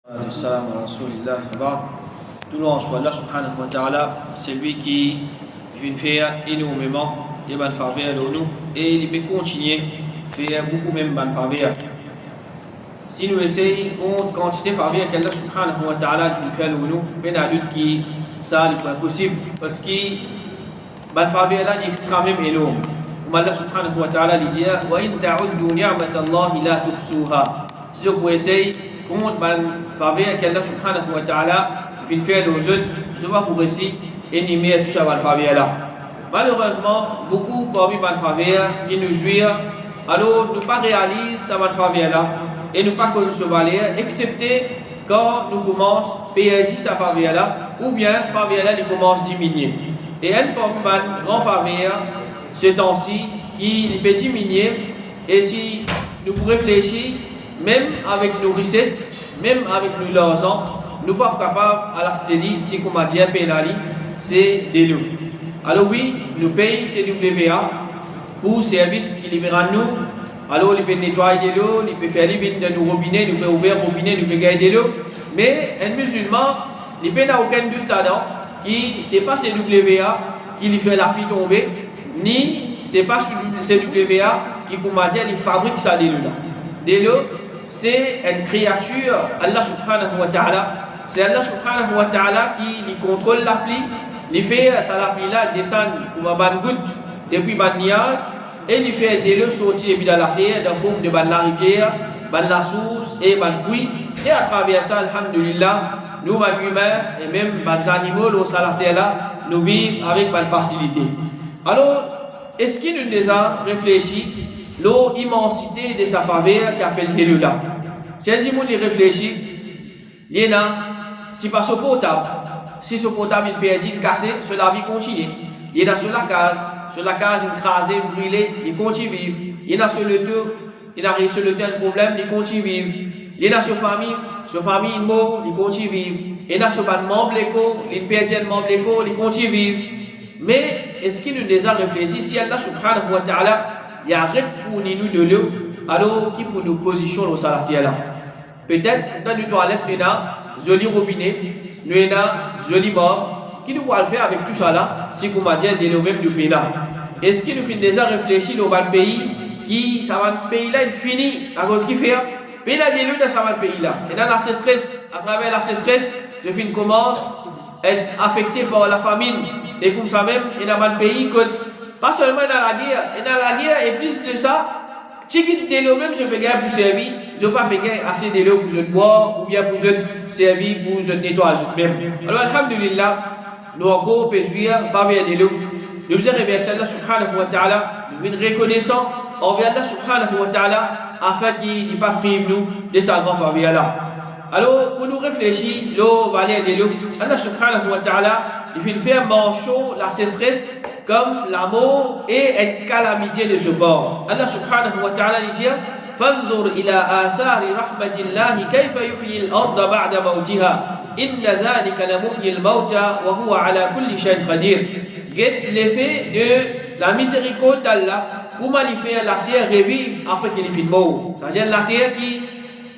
Salam wa rasulillah. Tout louange pour Allah subhanahu wa ta'ala, c'est lui qui vient faire énormément de bonnes faveurs à nous et il peut continuer à faire beaucoup même de bonnes faveurs. Si nous essayons de quantité de faveurs qu'Allah subhanahu wa ta'ala vient faire à nous, il y a d'autres qui ça n'est pas possible parce que bonnes faveurs là est extrêmement énorme. Comme Allah subhanahu wa ta'ala dit wa in ta'uddu ni'matallahi la tuhsuha. Si vous essayez contre ban faveur qu'Allah subhanahu wa ta'ala vient faire aux autres, je vais pour ici énumérer tout ça ban faveur là. Malheureusement, beaucoup parmi ban faveur qui nous jouent, alors nous pas réaliser ça ban faveur là et nous pas connaître ce valeur, excepté quand nous commençons à payer sa faveur là, ou bien faveur là il commence à diminuer. Et un parmi ban grand faveur ce temps-ci qui peut diminuer, et si nous pouvons réfléchir même avec nos richesses, même avec nos l'argent, nous ne sommes pas capables à la stélie, si comme a dit pénali, c'est de l'eau. Alors oui, nous payons CWA pour service qui libère nous. Alors il peut nettoyer de l'eau, il peut faire les vignes de nos robinets, il peut ouvrir le robinet, il peut gagner de l'eau. Mais un musulman, il n'a aucun doute là-dedans, qui ce n'est pas CWA qui lui fait la pluie tomber, ni ce n'est pas CWA qui, comme a dit, il fabrique ça de l'eau. De l'eau, c'est une créature, Allah subhanahu wa ta'ala. C'est Allah subhanahu wa ta'ala qui contrôle la pluie. Il fait ça la pluie là descendre comme un goutte depuis ban nuage et il fait de l'eau sortir dans la terre dans forme de la rivière, la source et ban puits. Et à travers ça, alhamdulillah, nous, les humains et même les animaux, au la terre là, nous vivons avec bonne facilité. Alors, est-ce qu'il nous déjà réfléchi l'immensité de sa faveur qui appelle de l'eau là? Si un monde réfléchit, il y a si pas ce potable, si ce potable est perdu, cassé, cela vie continue. Il y a sur la case écrasée, brûlée, il continue vivre. Il y a sur le tour, il arrive sur le tel problème, il continue vivre. Il y a sur famille il mort, il continue vivre. Il y a sur un membre l'écho, il perd un membre l'écho, il continue vivre. Mais est-ce qu'il nous déjà réfléchi si Allah subhanahu wa ta'ala il arrête de fournir nous de l'eau, alors qui pour nous positionner au salarié là? Peut-être dans les toilettes, nous avons un joli robinet, nous avons un joli mort, qui nous va le faire avec tout ça là, si vous m'avez dit de l'eau même du pays là. Est-ce qu'il nous fait déjà réfléchir dans le pays qui, ça va le pays là, il finit à cause qu'il fait? Pays là, de l'eau dans ce pays là. Et dans la sécheresse, à travers la sécheresse, je finis commence à être affecté par la famine. Et comme ça même, il y a un pays que pas seulement dans la guerre, et plus de ça, si de l'eau même je peux gagner pour servir, je ne peux pas gagner assez de l'eau pour je boire, ou bien pour je servir, pour je nettoyer même. Alors, alhamdulillah, nous encore pouvons jouir faveur de l'eau. Nous devons remercier Allah subhanahu wa ta'ala, nous devons reconnaissant envers Allah subhanahu wa ta'ala, afin qu'il n'ait pas privé nous de sa grande faveur là. Alors, pour nous réfléchir, l'eau valeur de l'eau, Allah subhanahu wa ta'ala, il fait faire manchot la sécheresse comme la mort et une calamité de ce bord. Allah subhanahu wa ta'ala dit فانظر إلى آثار رحمة الله كيف يحيي الأرض بعد موتها إن ذلك لمحيي الموتى وهو على كل شيء قدير. Get l'effet de la miséricorde d'Allah, comment il fait la terre revivre après qu'il finit mort. C'est-à-dire la terre qui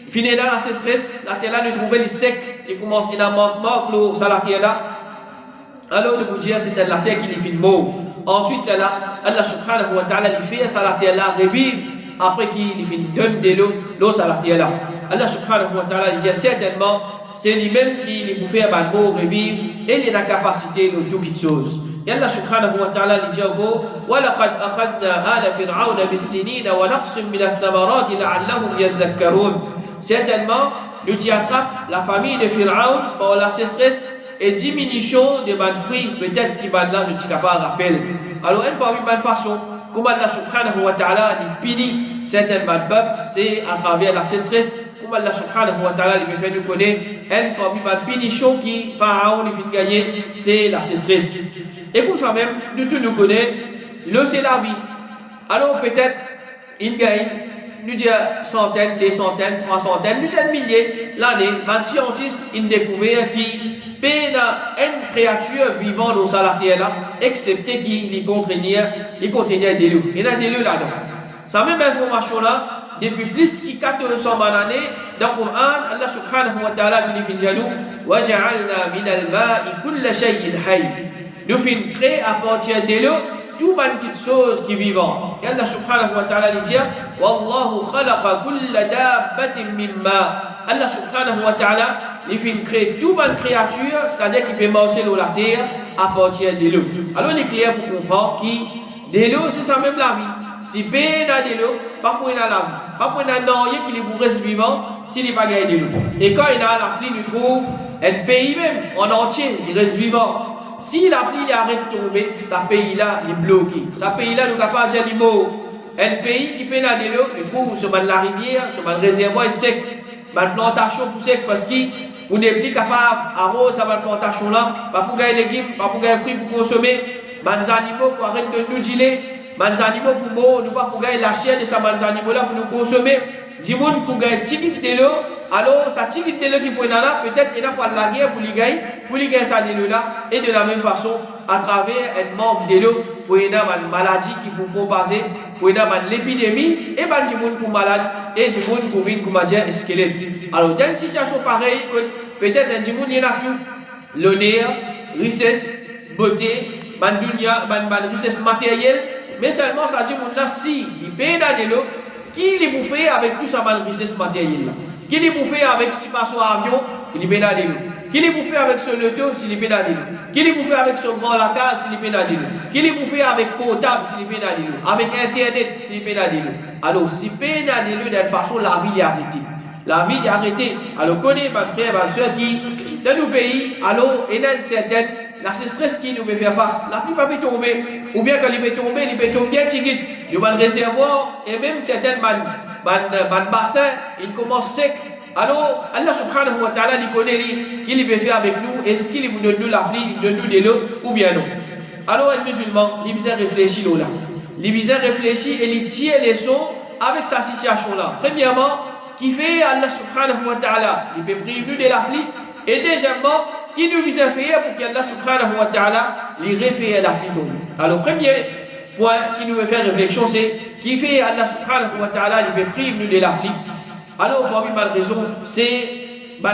finit dans la sécheresse, la terre là nous trouve les sec, il commence à mort l'eau sur la terre là. Alors le Bouddha c'était la terre qui est finit mort. Ensuite là, Allah subhanahu wa ta'ala il fait ça la terre là revivre après qu'il finit donne de l'eau sur la terre là. Allah subhanahu wa ta'ala dit certainement c'est lui-même qui lui fait un mot revivre et il a la capacité de toutes choses. Et Allah subhanahu wa ta'ala dit وَلَقَدْ أَخَذْنَا آلَ فِرْعَوْنَ بِالسِّنِينَ وَنَقْصٍ مِنَ الثَّمَرَاتِ لَعَلَّهُمْ يَذَّكَّرُونَ. Certainement, nous attrape la famille de Pharaon par la sécheresse et diminution des bonnes fruits, peut-être qui là, je ne suis capable de rappeler. Alors, une parmi bonne façon, comme Allah subhanahu wa ta'ala punit certains bonnes peuples, c'est à travers la sécheresse. Comme Allah subhanahu wa ta'ala lui fait nous connaître, une parmi bonnes punitions qui Pharaon lui fait gagner, c'est la sécheresse. Et comme ça même, nous tous nous connaissons, l'eau c'est la vie. Alors peut-être, il gagne, nous disons centaines, des centaines, 300, nous disons milliers l'année, un scientiste, il découvert qui peine une créature vivante au salarié là, excepté qu'il contenait de l'eau. Il y a de l'eau là-dedans. Sa même information là, depuis plus que 400 années dans le Coran, Allah subhanahu wa ta'ala qui nous fait dire وَجَعَلْنَا مِنَ الْمَاءِ كُلَّ شَيْءٍ حَيٍّ. Nous faisons créer à partir de l'eau tout petites choses qui vivent. Et Allah subhanahu wa ta'ala dit وَاللَّهُ خَلَقَ كُلَّ دَابَّةٍ مِّن مَّاءٍ. Allah subhanahu wa ta'ala il fait créer toute bonne créature, c'est-à-dire qu'il peut marcher dans la terre à partir de l'eau. Alors il est clair pour comprendre que de l'eau c'est ça même la vie. Si ben a de l'eau, pas pour la vie, pas pour rien qui est pour rester vivant s'il n'est pas gagné de l'eau. Et quand il a la pluie, il trouve un pays même en entier, il reste vivant. Si la pluie arrête de tomber, ce pays-là est bloqué. Ce pays-là nous capable de dire les mots. Un pays qui peut avoir de l'eau, il trouve sur la rivière, sur le réservoir, il sec, la plantation pour sec parce que vous n'êtes plus capable d'arroser la plantation là, pas pour gagner légumes, pas pour gagner fruits pour consommer, les animaux pour arrêter de nous dealer. Les animaux pour nous, nous pas pour gagner la chair de ces animaux là pour nous consommer. Du monde pour gagner 10 litres de l'eau, alors ça 10 litres de l'eau qui peut là, peut-être qu'il y a pas de la guerre pour les gagner ça de l'eau là. Et de la même façon, à travers un manque de l'eau, pour y avoir une maladie qui peut propager, pour y avoir l'épidémie, et ben du monde pour malade, et du monde pour venir comme dire squelette. Alors dans une situation pareille, peut-être un du monde il y en a tout, l'honneur, richesse, beauté, richesse matérielle. Mais seulement ça dit que si il paye de l'eau, qui les bouffe avec tout sa richesse matérielle là? Qui les bouffe avec si passe au avion, il paye de l'eau. Qui les bouffe avec ce loto, s'il paye de l'eau. Qui les bouffe avec ce grand lacage, s'il paye de l'eau. Qui les bouffe avec portable, s'il paye de l'eau. Avec internet, s'il paye de l'eau. Alors si paye de l'eau, de toute façon la vie est arrêtée. La vie est arrêtée. Alors connaissez ma frère, ma soeur qui dans nos pays, alors il y a une certaine la sécheresse qui nous fait faire face, la pluie peut tomber, ou bien quand il peut tomber bien tigit. Il y a un réservoir et même certains bassins, ils commencent sec. Alors, Allah subhanahu wa ta'ala, il connaît qu'il peut faire avec nous, est-ce qu'il vous donne nous la pluie, donne nous de l'eau, ou bien non. Alors, un musulman, il besoin réfléchir là. Il besoin réfléchir et il tire les sons avec sa situation là. Premièrement, qui fait Allah subhanahu wa ta'ala, il peut prévenir de la pluie, et deuxièmement, qui nous vise à faire pour qu'Allah subhanahu wa ta'ala les refait la pluie tomber. Alors, premier point qui nous veut faire réflexion, c'est qui fait Allah subhanahu wa ta'ala les prévenir de la pluie. Alors, parmi mal raison, c'est la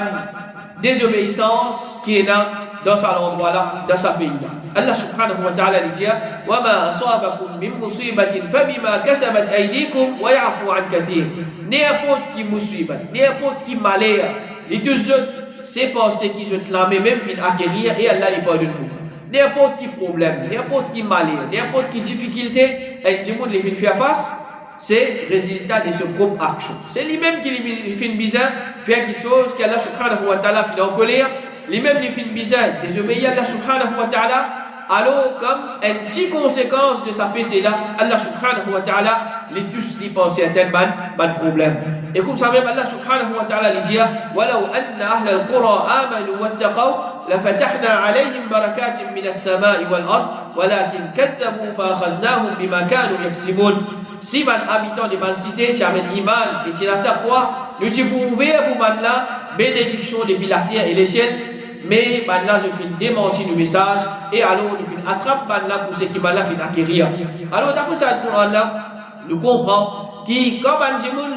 désobéissance qui est dans cet endroit-là, dans ce pays-là. Allah subhanahu wa ta'ala dit وَمَا أَصَابَكُم مِّن مُّصِيبَةٍ فَبِمَا كَسَبَتْ أَيْدِيكُمْ وَيَعْفُو عَن كَثِيرٍ. N'importe qui musibat, n'importe qui malheur, les deux autres, c'est parce qu'ils ont clamé même fin acquérir et Allah les pardonne beaucoup. N'importe qui problème, n'importe qui malheur, n'importe qui difficulté, et du monde les fait faire face, c'est résultat de sa propre action. C'est lui-même qui fait bizarre, faire quelque chose qu'Allah subhanahu wa ta'ala fait en colère, lui-même il fait bizarre, désobéir à Allah subhanahu wa ta'ala. Alors, comme une petite conséquence de sa péché là, Allah subhanahu wa ta'ala, les tous les pensent à tel problème. Et comme ça même, Allah subhanahu wa ta'ala lui dit وَلَوْ أَنَّ أَهْلَ الْقُرَىٰ آمَنُوا وَاتَّقَوْا لَفَتَحْنَا عَلَيْهِمْ بَرَكَاتٍ مِّنَ السَّمَاءِ وَالْأَرْضِ وَلَكِنْ كَذَّبُوا فَأَخَذْنَاهُمْ بِمَا كَانُوا يَكْسِبُونَ. Si les habitants de ma cité, tu amènes iman et tu n'as pas quoi, nous tu peux ouvrir pour la bénédiction depuis la terre et les ciels. Mais maintenant je finis démentir le message et alors nous finis attrape maintenant pour ce qui m'a fait acquérir. Alors d'après ça nous comprenons que quand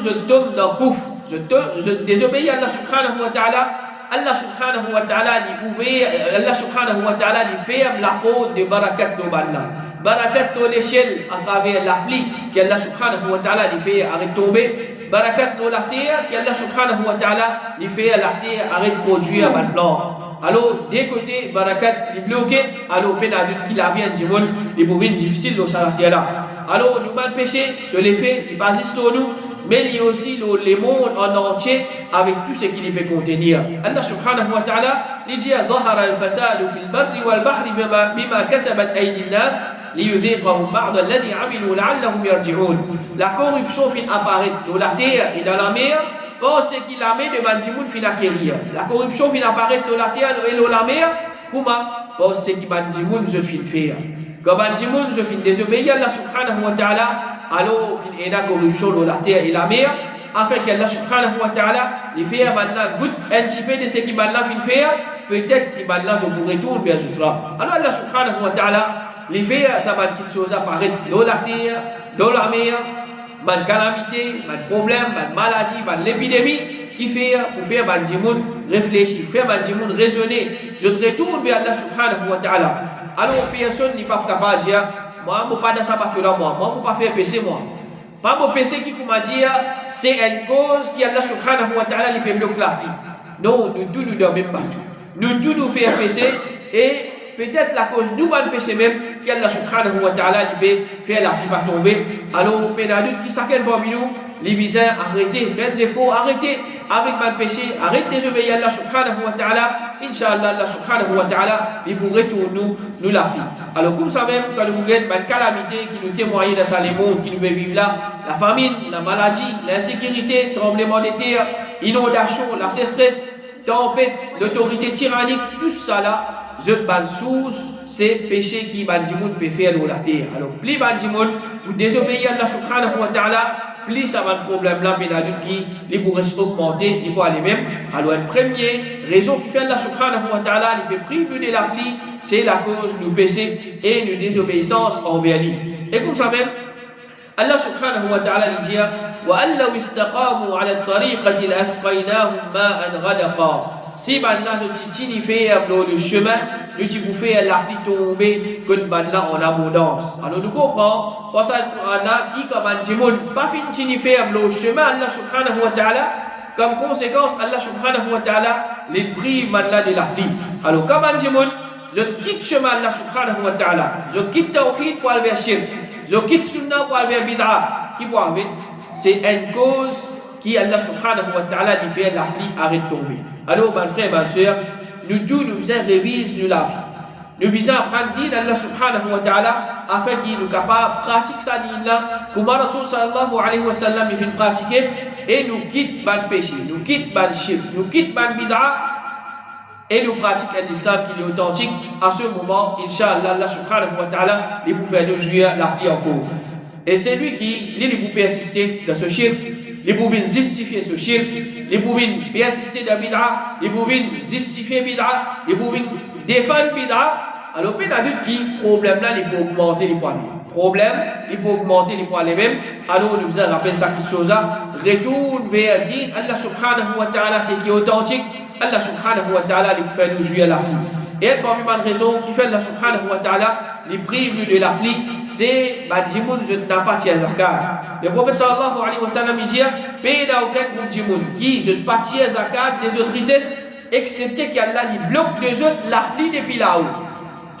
je tombe dans le couf, je désobéis à Allah subhanahu wa ta'ala, Allah subhanahu wa ta'ala Allah subhanahu wa ta'ala ferme la porte de barakat de Allah. Barakat de l'échelle à travers la pluie qu'Allah subhanahu wa ta'ala fait arrêter tomber. Barakat de la terre qu'Allah subhanahu wa ta'ala fait la terre arrêter produire un plan. Alors, des côtés, barakat est bloqué, alors, peine adulte qui la vient du monde, les bovines difficiles dans sa terre là. Alors, nous mal péché, sur les faits, il pas juste nous, mais il y a aussi le monde en entier avec tout ce qu'il peut contenir. Allah subhanahu wa ta'ala, il dit ظهر الفساد في البر والبحر بما كسبت أيدي الناس ليذيقهم بعض الذي عملوا لعلهم يرجعون. La corruption fin apparaître dans la terre et dans la mer. Parce qu'il a mis de Bandimoun fin acquérir. La corruption vient apparaître dans la terre et dans la mer. Comment? Parce que Bandimoun je fin faire. Quand Bandimoun je fin désobéir à Allah subhanahu wa ta'ala, alors il y a la corruption dans la terre et la mer. Afin qu'Allah subhanahu wa ta'ala les fait maintenant goûte un petit peu de ce qu'il va fin faire. Peut-être qu'il va je pourrais retourner vers Zutra. Alors Allah subhanahu wa ta'ala les fait ça va quelque chose apparaître dans la terre, dans la mer. ban calamité, ban problème, ban maladie, ban l'épidémie, qui fait pour faire ban djimoun réfléchir, faire ban djimoun raisonner. Je retourne vers Allah subhanahu wa ta'ala. Alors personne n'est pas capable de dire, moi, je ne peux pas dans sa partie là, moi, je ne peux pas faire PC, moi. Pas mon PC qui m'a dit, c'est une cause qui Allah subhanahu wa ta'ala lui peut bloquer la pluie. Non, nous tous nous dans même bateau. Nous tous nous faisons PC et peut-être la cause d'où va le PC même qu'Allah subhanahu wa ta'ala lui peut faire la pluie pas tomber. Alors, pénadut qui s'appelle parmi nous, les misères, arrêtez, faites des efforts, arrêtez avec mal péché, arrêtez de désobéir à Allah subhanahu wa ta'ala. Inch'Allah, Allah subhanahu wa ta'ala, il pourrait nous la pluie. Alors, comme ça même, quand nous avons une calamité qui nous témoigne dans ce monde, qui nous fait vivre là, la famine, la maladie, l'insécurité, tremblement de terre, inondation, la sécheresse, tempête, l'autorité tyrannique, tout ça là, je ban source, c'est péché qui bandimoun peut faire dans la terre. Alors, plus bandimoun, pour désobéir à Allah subhanahu wa ta'ala, plus ça va le problème là, mais l'adulte qui il pourrait augmenter, il pourrait aller même. Alors, une première raison qui fait Allah subhanahu wa ta'ala, il peut priver de la pluie, c'est la cause du péché et de désobéissance envers lui. Et comme ça même, Allah subhanahu wa ta'ala dit وَأَنْ لَوْ اسْتَقَامُوا عَلَى الطَّرِيقَةِ لَأَسْقَيْنَاهُمْ مَاءً غَدَقًا. Si maintenant je t'y fait le chemin, nous t'y vous fait la pluie tomber que nous là en abondance. Alors nous comprenons, pour ça qui comme un démon, pas fini faire le chemin Allah subhanahu wa ta'ala, comme conséquence Allah subhanahu wa ta'ala les prive maintenant de la pluie. Alors comme un démon, je quitte le chemin Allah subhanahu wa ta'ala, je quitte tawhid pour aller vers shirk, je quitte sunnah pour aller vers bid'a, qui pour aller, c'est une cause qui Allah subhanahu wa ta'ala dit fait la pluie arrête de tomber. Alors, mes frères et mes sœurs, nous tous nous révisons la vie. Nous visons apprendre dire Allah subhanahu wa ta'ala afin qu'il nous capable de pratiquer ça là, comme Rasul sallallahu alayhi wa sallam il fait pratiquer et nous quitte ban péché, nous quitte ban shirk, nous quitte ban bid'a et nous pratiquons l'islam qui est authentique. À ce moment, Inch'Allah, Allah subhanahu wa ta'ala il vous faire nous jouer la pluie encore. Et c'est lui qui, il vous persister dans ce shirk. Les pouvez justifier ce shirk, les pouvez persister dans bid'a, les pouvez justifier bid'a, les pouvez défendre bid'a. Alors, il y a d'autres qui, problème là, il peut augmenter les poids. Problème, il peut augmenter les poids les mêmes. Alors, nous vous rappelons ça qui chose là. Retourne vers Din, Allah subhanahu wa ta'ala, c'est qui est authentique. Allah subhanahu wa ta'ala, il peut faire nous jouer à la pluie. Et parmi les raisons qui fait Allah subhanahu wa ta'ala, les prives de la pluie, c'est Badjimoun, je n'ai pas tiré zakat. Le prophète sallallahu alayhi wa sallam dit pays n'a aucun groupe Djimoun qui je ne pas tiré zakat des autres richesses, excepté qu'Allah lui bloque des autres la pluie depuis là-haut.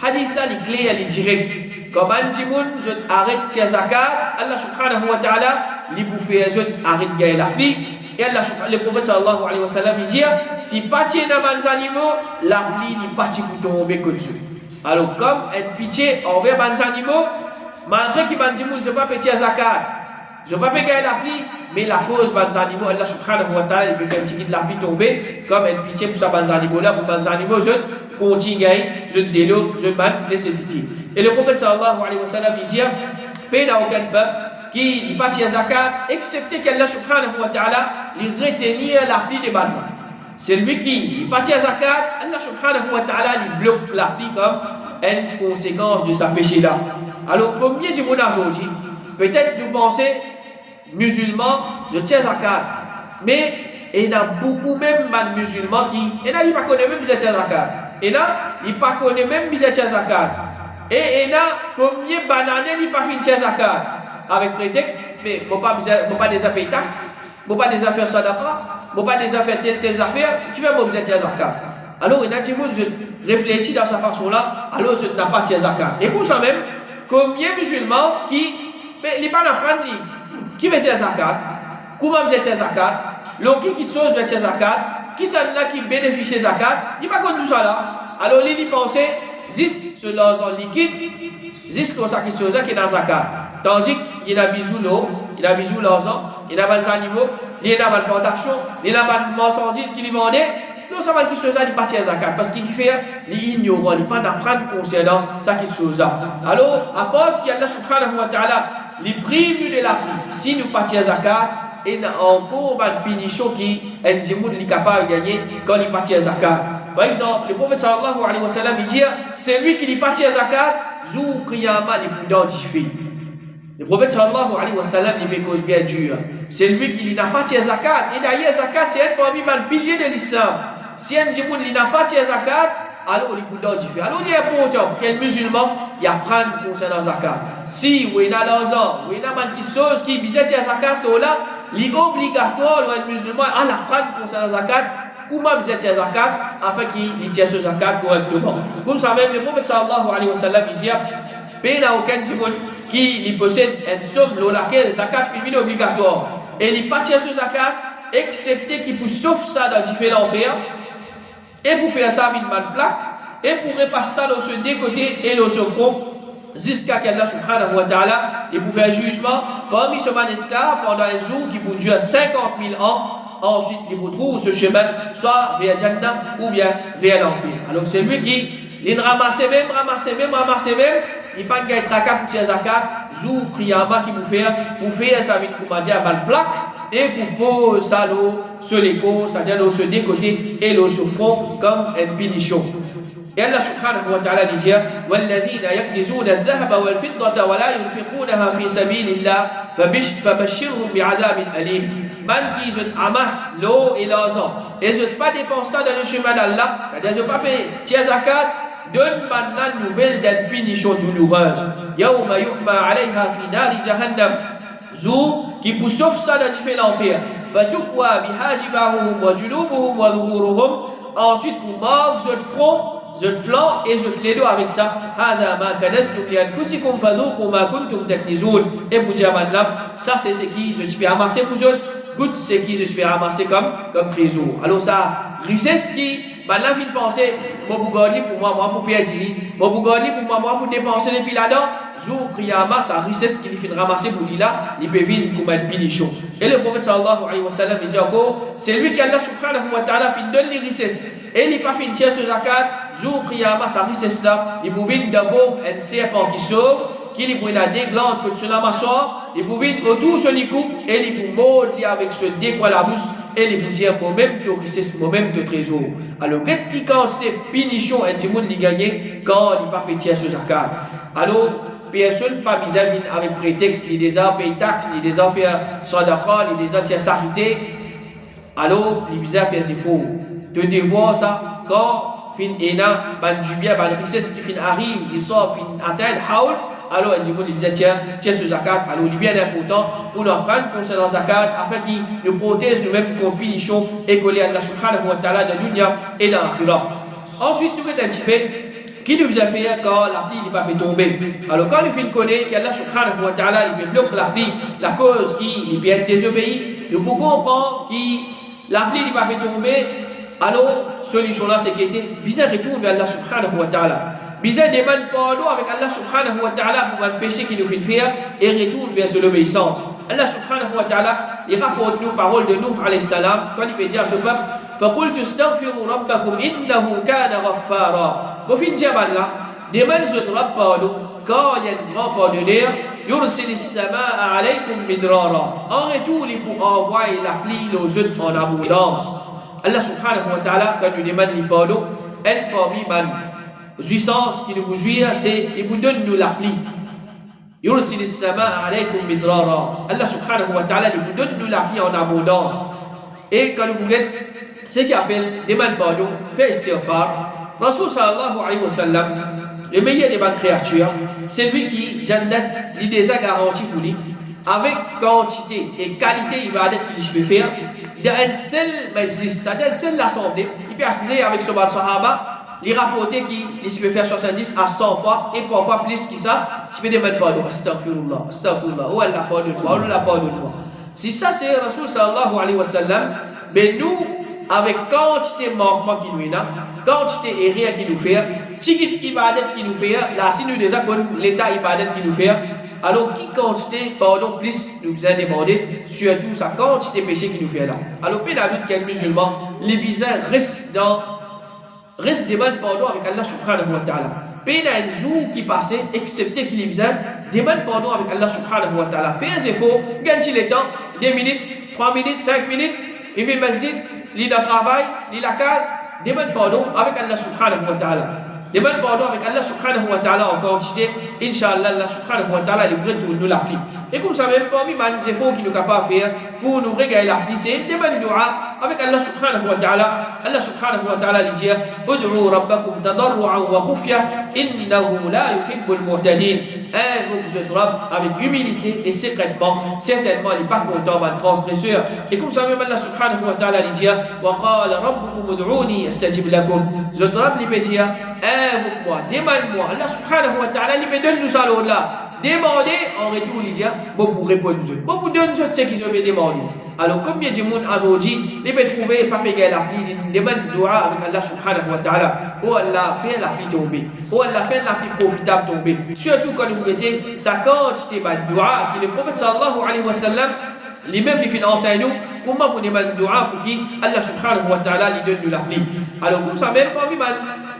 Hadith là, les clés, elle est directe. Comme un Djimoun, je arrête tiré zakat, Allah subhanahu wa ta'ala, lui pour faire les autres arrête gagner la pluie. Et Allah, le prophète sallallahu alayhi wa sallam dit si pas tiré dans les animaux, la pluie n'est pas pour tomber comme ça. Alors, comme une pitié envers les animaux, malgré que les animaux ne sont pas petits à zakat, je ne peux pas gagner la pluie, mais la cause des animaux, Allah subhanahu wa ta'ala, il peut faire un petit de la pluie tomber, comme une pitié pour ces animaux-là, pour les animaux, je continue, je délo, je manque nécessité. Et le prophète sallallahu alayhi wa sallam, il dit pays n'a aucun peuple qui n'est pas tiré zakat, excepté qu'Allah subhanahu wa ta'ala, il retenir la pluie des bandes. C'est lui qui partit à zakat, Allah subhanahu wa ta'ala lui bloque la pluie comme une conséquence de sa péché là. Alors, combien de monde aujourd'hui, peut-être nous pensons, musulmans, je tiens zakat, mais il y a beaucoup même de musulmans qui, il n'y a pas connu même bizarre zakat, il n'y a pas connu même bizarre zakat, et il y a combien de bananes qui n'ont pas fini de zakat, avec prétexte, mais je ne pas des affaires taxes, je ne pas des affaires sadaqa, je pas des affaires telles affaires qui fait mon zakat. Alors il y a des gens qui réfléchissent dans sa façon là, alors je n'ai pas de zakat. Et pour ça même, combien de musulmans qui ne pas apprendre qui veut dire zakat, comment veut dire zakat, l'autre qui chose veut dire zakat, qui sont là qui bénéficie de zakat, il n'y a pas comme tout ça là. Alors il pense juste sur l'argent liquide, juste sur ça qui chose qui est dans zakat. Tandis qu'il y a bisous l'eau, il y a bisous l'argent, il y a des animaux, il y a des plantations, il y a des marchandises qui les vendaient. Non, ça va qui chose ça, il partit à zakat. Parce qu'il fait, il est ignorant, il ne pas d'apprendre concernant ça qui chose ça. Alors, à part qu'il y a Allah subhanahu wa ta'ala, les prive de la pluie. Si nous partons à zakat, il y a encore une punition qui est capable de gagner quand il partit à zakat. Par exemple, le prophète sallallahu alayhi wa sallam, il dit, c'est lui qui est parti à zakat, zou qiyama les boudins d'ifé. Le prophète sallallahu alayhi wa sallam, il fait cause bien dure. C'est lui qui n'a pas tiré zakat. Et d'ailleurs, zakat, c'est un parmi les piliers de l'islam. Si un djimoun n'a pas tiré zakat, alors il peut faire. Alors il est important pour qu'un musulman il apprenne concernant zakat. Si il a l'argent, il a quelque chose qui vise tirer zakat, là, il est obligatoire pour un musulman à l'apprendre concernant zakat. Comment vise tirer zakat afin qu'il tire ce zakat correctement. Comme ça même, le prophète sallallahu alayhi wa sallam, il dit, il n'y a aucun djimoun qui possède une somme dans laquelle le zakat est obligatoire. Et il ne pas tirer ce zakat, excepté qu'il peut sauf ça dans différents faits. Et pour faire ça avec une plaque, et pour repasser ça dans ce décoté et dans ce front, jusqu'à qu'Allah subhanahu wa ta'ala, et pour faire jugement, parmi ce man esclave, pendant un jour qui peut durer 50 000 ans, ensuite il peut trouver ce chemin, soit vers Jannah ou bien vers l'enfer. Alors c'est lui qui, il ramasse même, il pas de tracas pour tirer zakat, zou kriyama qui pour faire ça avec comment dire, une plaque, et pour poser ça sur les côtes, c'est-à-dire sur des côtés et sur le front comme une punition. Et Allah subhanahu wa ta'ala dit وَالَّذِينَ يَكْنِزُونَ الذَّهَبَ وَالْفِضَّةَ وَلَا يُنْفِقُونَها فِي سَبِيلِ اللَّهِ فَبَشِّرْهُمْ بِعَذَابٍ أَلِيمٍ. Man qui amasse l'eau et l'argent et ne pas dépenser dans le chemin d'Allah, c'est-à-dire ne pas payer tiers zakat, donne man la nouvelle d'une punition douloureuse. يَوْمَ يُحْمَى عَلَيْهَا فِي نَارِ جَهَنَّمَ. Zou qui pour sauf ça dans l'enfer. فَتُقْوَى بِحَاجِبَهُمْ وَجُنُوبُهُمْ وَظُهُورُهُمْ. Ensuite pour marquer votre front, votre flanc et votre les dos avec ça. هَذَا مَا كَنَزْتُمْ لِأَنفُسِكُمْ فَذُوقُوا مَا كُنْتُمْ تَكْنِزُونَ. Et pour dire maintenant, ça c'est ce qui je peux ramasser pour vous. Goûte ce qui je peux ramasser comme trésor. Alors ça, richesse qui maintenant il penser, moi pour garder pour moi pour perdre, moi pour garder pour moi pour dépenser les pieds là-dedans. Jour Kriyama, sa richesse qu'il fait ramasser pour lui là, il peut vivre comme une punition. Et le prophète sallallahu alayhi wa sallam, il dit encore, c'est lui qui Allah subhanahu wa ta'ala fait donner les richesses. Et il n'est pas fait tirer ce zakat, jour Kriyama, sa richesse là, il peut vivre d'avoir un serpent qui sauve, qui lui prend des glandes que cela m'assort, il peut vivre autour de ce coup, et il peut mordre avec ce décoin la bouche, et il peut dire, moi-même te richesse, moi-même te trésor. Alors, qu'est-ce qui quand c'est punition, et tout le monde l'a gagné, quand il n'a pas tirer ce zakat. Alors, personne pas vis-à-vis avec prétexte, il des a payé taxes, il des a fait sadaqa, il des a fait charité. Alors, il des a fait c'est faux. De devoir ça, quand fin ena, ban jubia, ban richesse qui fin arrive, il sort fin atteint haul, alors il dit bon, il disait tiens ce zakat, alors il est bien important pour nous apprendre concernant zakat, afin qu'il nous protège nous-mêmes contre punition et coller à Allah subhanahu wa ta'ala dans l'dunya et dans l'akhirah. Ensuite, nous allons un petit peu. Qui nous a fait quand la pluie n'est pas tombée. Alors quand nous finissons connaître qu'Allah subhanahu wa ta'ala il bloque la pluie, la cause qui est bien désobéie, nous pouvons comprendre que la pluie n'est pas tombée, alors solution là c'est qu'il était bizarre retourne vers Allah subhanahu wa ta'ala. Bizarre demande pardon avec Allah subhanahu wa ta'ala pour un péché qui nous fait faire et retourne vers l'obéissance. Allah subhanahu wa ta'ala il rapporte nous paroles de Nuh alayhi salam quand il dit à ce peuple فَقُلْتُ اسْتَغْفِرُوا رَبَّكُمْ إِنَّهُ كَانَ غَفَّارًا. Au fin de Jabal là, demande votre pardon quand il y a un grand pardonneur, يُرْسِلِ السَّمَاءَ عَلَيْكُمْ مِدْرَارًا. En retour, il pour envoyer la pluie aux autres en abondance. Allah subhanahu wa ta'ala, quand il demande le pardon, un parmi les jouissances qui nous jouit, c'est il vous donne nous la pluie. يُرْسِلِ السَّمَاءَ عَلَيْكُمْ مِدْرَارًا. Allah subhanahu wa ta'ala, il vous donne nous la pluie en abondance. Et quand nous regardons ce qui appelle demande pardon, fait istighfar. Rasul sallallahu alayhi wa sallam, le meilleur des bonnes créatures, c'est lui qui, Jannat, lui déjà garanti pour lui, avec quantité et qualité ibadat qu'il peut faire, dans un seul majlis, c'est-à-dire une seule assemblée, il peut assister avec son sahaba, il rapporter qu'il peut faire 70 à 100 fois, et parfois plus que ça, il peut demander pardon, astaghfirullah, astaghfirullah, oh Allah pardonne-moi, oh Allah pardonne-moi. Si ça c'est Rasul sallallahu alayhi wa sallam, mais nous, avec quantité de manquement qui nous a, quantité erreur qui nous fait, tigit ibadat qui nous fait, là si nous déjà connaissons l'état ibadat qui nous fait, alors qui quantité pardon plus nous a demandé, surtout sa quantité péché qui nous fait là. Alors peu d'adoute qu'un musulman, les bizarres restent demande pardon avec Allah subhanahu wa ta'ala. Peu d'un jour qui passait, excepté qu'il est bizarre, demande pardon avec Allah subhanahu wa ta'ala. Fais un effort, gagne le temps, 2 minutes, 3 minutes, 5 minutes, il vient au masjid, il est dans le travail, il est à la case, demande pardon avec Allah subhanahu wa ta'ala. Demande pardon avec Allah subhanahu wa ta'ala en quantité. Inch'Allah, Allah subhanahu wa ta'ala est prêt pour nous l'appeler. Et comme ça, même parmi les efforts qu'il nous capable de faire pour nous régaler l'appeler, c'est demande dua avec Allah subhanahu wa ta'ala. Allah subhanahu wa ta'ala dit Ud'u rabbakum tadarru'an wa khufya innahu la yuhibbul mu'tadin. Invoque votre Rabb avec humilité et secrètement. Certainement, il n'est pas content de transgresseur. Et comme ça, même Allah subhanahu wa ta'ala dit Wa qala rabbukum ud'uni astajib lakum. Votre Rabb lui dit invoque-moi, demande-moi. Allah subhanahu wa ta'ala lui donne nous ça là. Demandez en retour, il dit bon pour répondre nous autres. Bon pour donner nous autres ce qu'ils ont demandé. Alors, combien de monde aujourd'hui, les peut trouver pas payer la pluie, ils demandent dua avec Allah subhanahu wa ta'ala. Oh Allah, fais la pluie tomber. Oh Allah, fais la pluie profitable tomber. Surtout quand vous mettez sa quantité de dua, que le prophète sallallahu alayhi wa sallam, lui-même, il fait enseigner nous comment on demande dua pour qui Allah subhanahu wa ta'ala lui donne de la pluie. Alors, comme ça, même parmi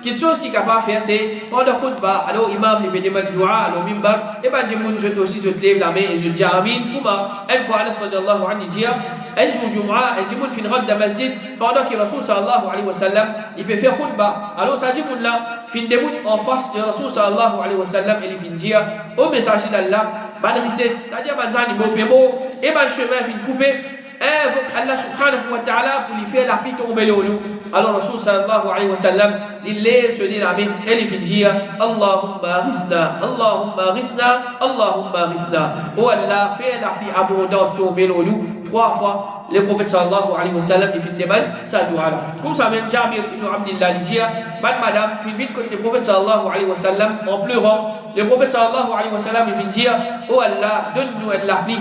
quelque chose qui est capable de faire, c'est pendant khutbah, alors imam lui demande dua, alors mimbar, et bien, je aussi se lève la main et je dis amin. Comment une fois, Allah sallallahu alayhi wa sallam, un jour Jumu'ah, et Jimoun fin rad de masjid, pendant que Rasul sallallahu alayhi wa sallam, il peut faire khutbah. Alors, ça Jimoun là, fin déboute en face de Rasul sallallahu alayhi wa sallam, et il fin dire au messager d'Allah, ban richesse, c'est-à-dire ban zani mo pemo, et ban chemin fin coupé, invoque Allah subhanahu wa ta'ala pour lui faire la pluie tomber le nous. Alors Rasul sallallahu alayhi wa sallam, il lève se dit la main, et il fin dire Allahumma rithna, Allahumma rithna, Allahumma rithna. Oh Allah, fais la pluie abondante tomber le nous. 3 fois, le prophète sallallahu alayhi wa sallam, il fin demande sa dua là. Comme ça même, Jabir ibn Abdillah dit madame, fin vite contre le prophète sallallahu alayhi wa sallam, en pleurant. Le prophète sallallahu alayhi wa sallam, il fin dire oh Allah, donne-nous la pluie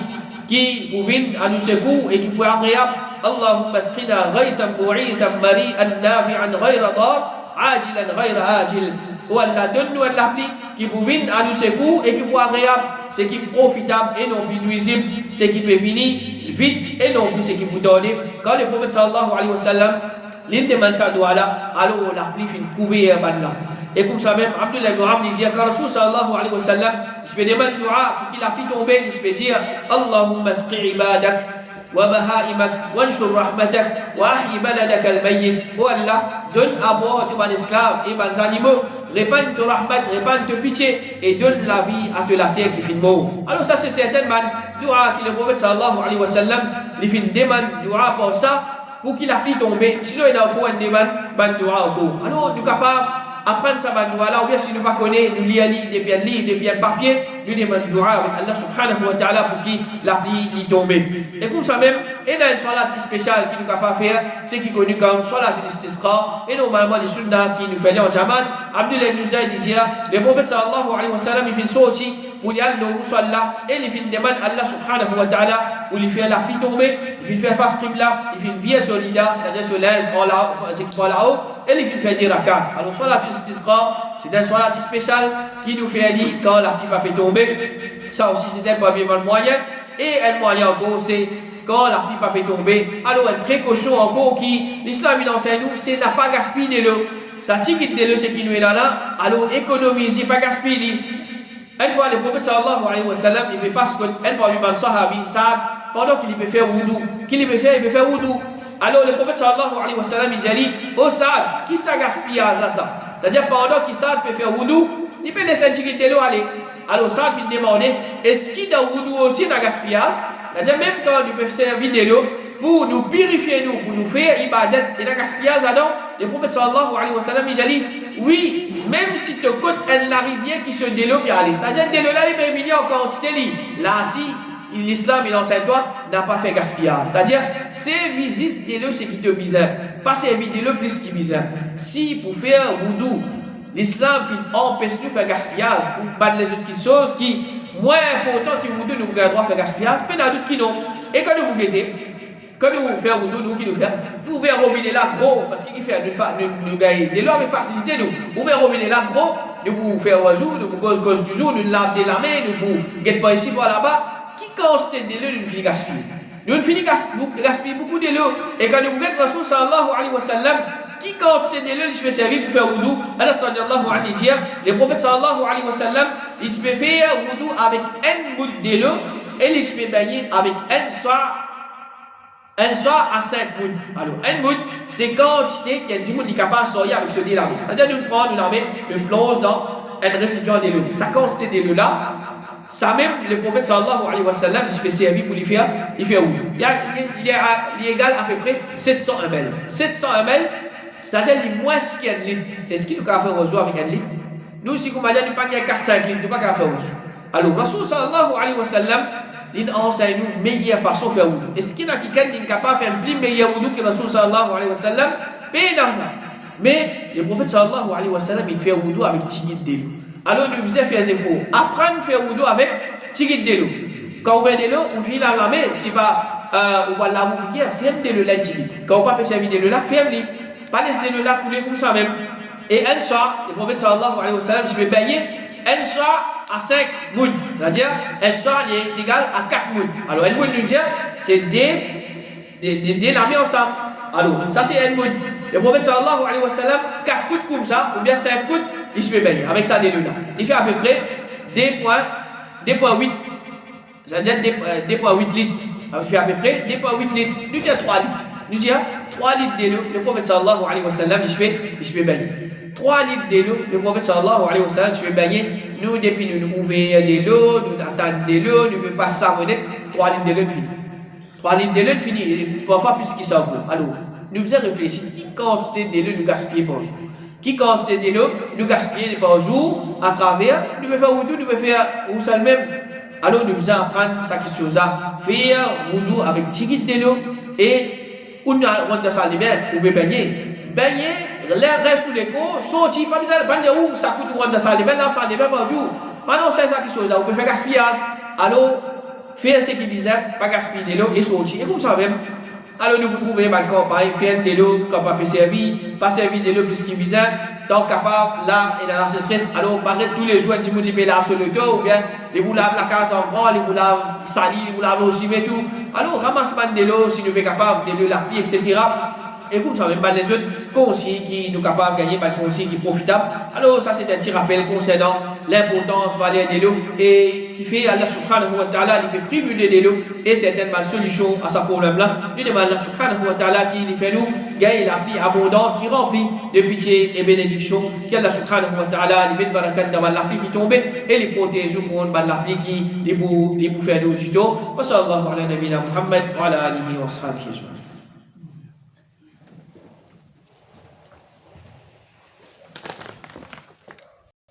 qui vous vienne à nous secours et qui peut être agréable. Allahumma asqina ghaythan mu'ithan mari'an nafi'an ghayra dar, ajilan ghayra ajil. Oh Allah, donne-nous la pluie qui vous vienne à nous secours et qui peut être agréable, ce qui est profitable et non plus nuisible, ce qui peut venir vite et non plus ce qui vous donne. Quand le prophète sallallahu alayhi wa sallam, l'une demande sa doigt là, alors la pluie finit prouver là. Et comme ça même, Abdullah ibn Amr dit quand Rasul sallallahu alayhi wa sallam, je peux demander dua pour qu'il a pu tomber, je peux dire Allahumma asqi ibadak wa bahaimak wa anshur rahmatak wa ahyi baladak al-mayyit. Oh Allah, donne à boire tous mes esclaves et mes animaux, répande ton rahmat, répande ton pitié et donne la vie à toute la terre qui finit mort. Alors ça c'est certainement dua que le prophète sallallahu alayhi wa sallam, il finit demande dua pour ça, pour qu'il a pu tomber. Sinon il a encore une demande dua au cours. Alors nous capables apprendre ça là, ou bien si nous ne connaissons pas, nous lisons depuis un livre, depuis un papier, nous demandons dua avec Allah subhanahu wa ta'ala pour qu'il la pluie y tombe. Et comme ça même, il y a une salat spéciale qui nous est capable de faire, c'est qui est connu comme salat al-istisqa, et normalement les sunnah qui nous fait en jaman. Abdullah ibn Zayd dit, le prophète sallallahu alayhi wa sallam, il fait sortir pour y aller au musalla, et il fait demande Allah subhanahu wa ta'ala pour lui faire la pluie tomber, il fait faire face qibla, il fait une vie solida, c'est-à-dire sur l'inge en là-haut, et il fait des rakats. Alors, salat al-istisqa, c'est un salat spécial qui nous fait dire quand la pluie va tomber. Ça aussi, c'est un premier moyen. Et un moyen encore, c'est quand la pluie va tomber. Alors, une précaution encore qui, l'islam, il enseigne nous, c'est ne pas gaspiller de l'eau. Ça tique de l'eau, c'est qui nous est là. Alors, économisez, pas gaspiller. Une fois, le prophète sallallahu alayhi wa sallam, il me passe un parmi les sahabi, pendant qu'il peut faire wudu. Qu'il peut faire wudu. Alors le prophète sallallahu alayhi wa sallam, il dit oh Saad, qui ça gaspille à ça? C'est-à-dire pendant qu'il Saad peut faire wudu, il peut laisser un petit de l'eau aller. Alors Saad finit de demander est-ce qu'il y a wudu aussi dans gaspillage? C'est-à-dire même quand il peut servir de l'eau pour nous purifier, pour nous faire ibadat et dans gaspillage, le prophète sallallahu alayhi wa sallam, il dit oui, même si tu côtes la rivière qui se délope et aller. C'est-à-dire de l'eau là, il peut venir en quantité là si l'islam il enseigne toi n'a pas fait gaspillage. C'est-à-dire, c'est visite de l'eau, c'est qui te bizarre. Pas servir de l'eau plus qui bizarre. Si pour faire wudu, l'islam empêche nous de faire gaspillage pour battre les autres choses qui, moins important que wudu, nous avons droit de faire gaspillage, mais il y a d'autres qui non. Et quand nous regardons, quand nous faisons wudu, nous qui nous faisons, nous ouvrons robinet là gros, parce qu'il fait nous gagnons de l'eau avec facilité, nous ouvrons robinet là gros, nous vous faisons oiseau, nous vous cause du jour, nous lavons de la main, nous vous guettons pas ici, par là-bas. Quand c'est de l'eau, nous finissons gaspiller. Nous finissons gaspiller beaucoup de l'eau. Et quand nous regardons Rasul sallallahu alayhi wa sallam, qui quand c'est de l'eau, il se fait servir pour faire wudu. Allah sallallahu alayhi wa sallam, le prophète sallallahu alayhi wa sallam, il se fait faire wudu avec un bout de l'eau et il se fait baigner avec Un soir à 5 mouds. Alors, un moud, c'est quantité qu'il y a 10 mouds qui est capable de sortir avec ce dé-là. C'est-à-dire, nous prenons une armée, nous plonge dans un récipient de l'eau. Sa quantité de l'eau-là, ça même, le prophète sallallahu alayhi wa sallam, il se fait servir pour lui faire wudu. Il est égal à peu près 700 ml. 700 ml, c'est-à-dire le moins qu'il y a de litre. Est-ce qu'il nous peut faire wudu avec un litre? Nous, si vous m'avez dit, nous pas 4-5 litres, nous pas faire wudu. Alors, Rasul sallallahu alayhi wa sallam, il enseigne nous meilleure façon de faire wudu. Est-ce qu'il y a quelqu'un qui est capable de faire un plus meilleur wudu que Rasul sallallahu alayhi wa sallam? Paye dans ça. Mais le prophète sallallahu alayhi wa sallam, il fait wudu avec tigit de l'eau. Alors, nous faisons faire des efforts. Apprendre à faire wudu avec tigit de l'eau. Quand vous faites de l'eau, vous filez la main, c'est pas, vous allez vous faire, ferme de l'eau là, tigit. Quand vous ne pouvez pas servir de l'eau là, ferme-les. Pas laisser de l'eau là couler comme ça même. Et un soir, le prophète sallallahu alayhi wa sallam, je vais baigner un soir à 5 mouds. C'est-à-dire, un soir est égal à 4 mouds. Alors, un moud, nous dire, c'est des lamer ensemble. Alors, ça c'est un moud. Le prophète sallallahu alayhi wa sallam, 4 coups comme ça, ou bien 5 coups, il se fait baigner avec ça des deux là. Il fait à peu près 2,8. C'est-à-dire 2,8 litres. Alors, il fait à peu près 2,8 litres. Nous disons 3 litres. Nous disons 3 litres de l'eau. Le prophète sallallahu alayhi wa sallam, il se fait baigner. 3 litres de l'eau, le prophète sallallahu alayhi wa sallam, je vais baigner. Nous, depuis nous ouvrons de l'eau, nous attendons de l'eau, nous ne pouvons pas savonner. 3 litres de l'eau fini. 3 litres de l'eau fini. Et parfois, plus qu'il s'en vaut. Alors, nous faisons réfléchir qui quantité de l'eau nous gaspillons par jour. Qui quantité de l'eau nous gaspillons par jour à travers, nous pouvons faire wudu, nous pouvons faire wudu même. Alors, nous faisons apprendre ça qui chose à faire wudu avec tigit de l'eau et on rentre dans la salle de bain, on peut baigner. Baigner. L'air reste sous les cours, sorti, pas besoin de dire où ça coûte de rendre dans la salle de bain, la salle de bain, partout. Pendant c'est ça qui chose là, vous pouvez faire gaspillage. Alors, faire ce qui est bizarre, pas gaspiller de l'eau et sortir. Et comme ça même, alors nous vous trouvez dans le campagne, faire de l'eau, capable de servir, pas servir de l'eau plus qu'il est bizarre, tant capable, là, et dans la sécheresse, alors, par exemple, tous les jours, un petit peu de lave sur le dos, ou bien, les vous lavez la case en grand, les vous lavez sali, les vous lavez aussi, mais tout. Alors, ramassement de l'eau, si nous sommes capables, de l'eau, l'appliquer, etc. Et comme ça, même pas les autres conseils qui nous capables de gagner, pas de conseils qui sont profitables. Alors, ça, c'est un petit rappel concernant l'importance de l'eau et qui fait Allah subhanahu wa ta'ala, il peut priver de l'eau et certainement solution à ce problème-là. Nous demandons Allah subhanahu wa ta'ala qui fait nous gagner la pluie abondante, qui remplit de pitié et bénédiction. Qu'Allah subhanahu wa ta'ala, il met de barakat dans la pluie qui tombe et les protège au monde de la pluie qui les pour faire nous du tout. Wa sallallahu ala nabina Muhammad wa ala alihi wa sahbihi.